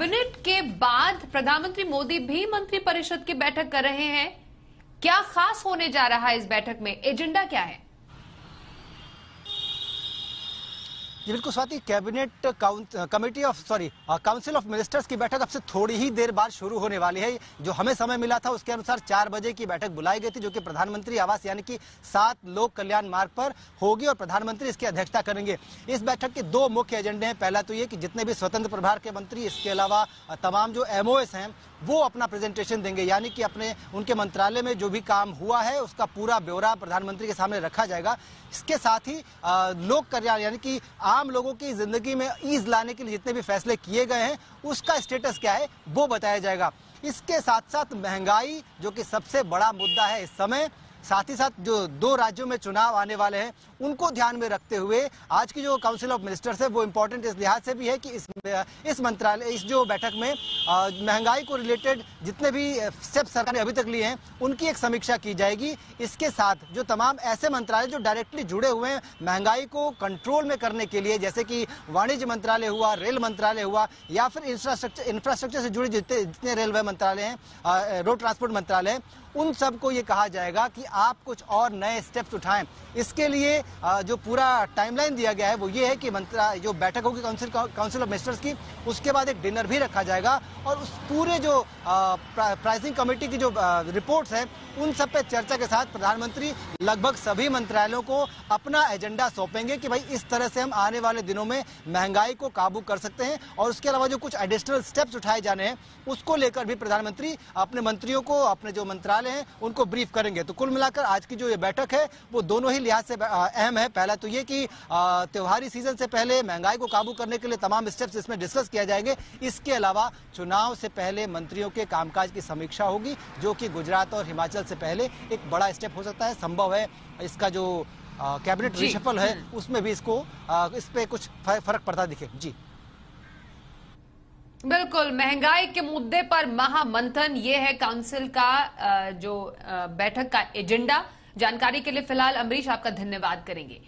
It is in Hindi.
कैबिनेट के बाद प्रधानमंत्री मोदी भी मंत्रिपरिषद की बैठक कर रहे हैं। क्या खास होने जा रहा है इस बैठक में, एजेंडा क्या है? जी बिल्कुल Swati, cabinet council of ministers की बैठक अब से थोड़ी ही देर बाद शुरू होने वाली है। जो हमें समय मिला था उसके अनुसार 4 बजे की बैठक बुलाई गई थी, जो कि प्रधानमंत्री आवास यानी कि 7 लोक कल्याण मार्ग पर होगी और प्रधानमंत्री इसकी अध्यक्षता करेंगे। इस बैठक के 2 मुख्य एजेंडे हैं। पहला तो ये कि जितने भी स्वतंत्र प्रभार के मंत्री, इसके अलावा तमाम जो MOS हैं वो अपना प्रेजेंटेशन देंगे, यानी कि उनके मंत्रालय में जो भी काम हुआ है उसका पूरा ब्यौरा प्रधानमंत्री के सामने रखा जाएगा। इसके साथ ही लोक कल्याण यानी कि आम लोगों की जिंदगी में ईज लाने के लिए जितने भी फैसले किए गए हैं उसका स्टेटस क्या है वो बताया जाएगा। इसके साथ साथ महंगाई, जो कि सबसे बड़ा मुद्दा है इस समय, साथ ही साथ जो 2 राज्यों में चुनाव आने वाले हैं उनको ध्यान में रखते हुए आज की जो काउंसिल ऑफ मिनिस्टर्स है वो इम्पोर्टेंट इस लिहाज से भी है कि इस जो बैठक में महंगाई को रिलेटेड जितने भी स्टेप सरकार ने अभी तक लिए हैं उनकी एक समीक्षा की जाएगी। इसके साथ जो तमाम ऐसे मंत्रालय जो डायरेक्टली जुड़े हुए हैं महंगाई को कंट्रोल में करने के लिए, जैसे कि वाणिज्य मंत्रालय हुआ, रेल मंत्रालय हुआ, या फिर इंफ्रास्ट्रक्चर से जुड़े जितने रेलवे मंत्रालय हैं, रोड ट्रांसपोर्ट मंत्रालय है, उन सबको ये कहा जाएगा कि आप कुछ और नए स्टेप्स उठाएं। इसके लिए जो पूरा टाइमलाइन दिया गया है वो ये है कि जो बैठक होगी काउंसिल ऑफ मिनिस्टर्स की, उसके बाद एक डिनर भी रखा जाएगा और उस पूरे जो प्राइसिंग कमेटी की जो रिपोर्ट्स हैं उन सब पे चर्चा के साथ प्रधानमंत्री लगभग सभी मंत्रालयों को अपना एजेंडा सौंपेंगे कि भाई इस तरह से हम आने वाले दिनों में महंगाई को काबू कर सकते हैं, और उसके अलावा जो कुछ एडिशनल स्टेप्स उठाए जाने हैं उसको लेकर भी प्रधानमंत्री अपने मंत्रियों को, अपने जो मंत्रालय हैं उनको ब्रीफ करेंगे। तो कुल मिलाकर आज की जो ये बैठक है वो दोनों ही लिहाज से अहम है। पहला तो ये कि त्योहारी सीजन से पहले महंगाई को काबू करने के लिए तमाम स्टेप्स इसमें डिस्कस किया जाएंगे। इसके अलावा चुनाव से पहले मंत्रियों के कामकाज की समीक्षा होगी, जो कि गुजरात और हिमाचल से पहले एक बड़ा स्टेप हो सकता है। संभव है इसका जो कैबिनेट रिशफल है उसमें भी इस पे कुछ फर्क पड़ता दिखे। जी बिल्कुल, महंगाई के मुद्दे पर महामंथन, ये है काउंसिल का जो बैठक का एजेंडा। जानकारी के लिए फिलहाल अमरीश आपका धन्यवाद करेंगे।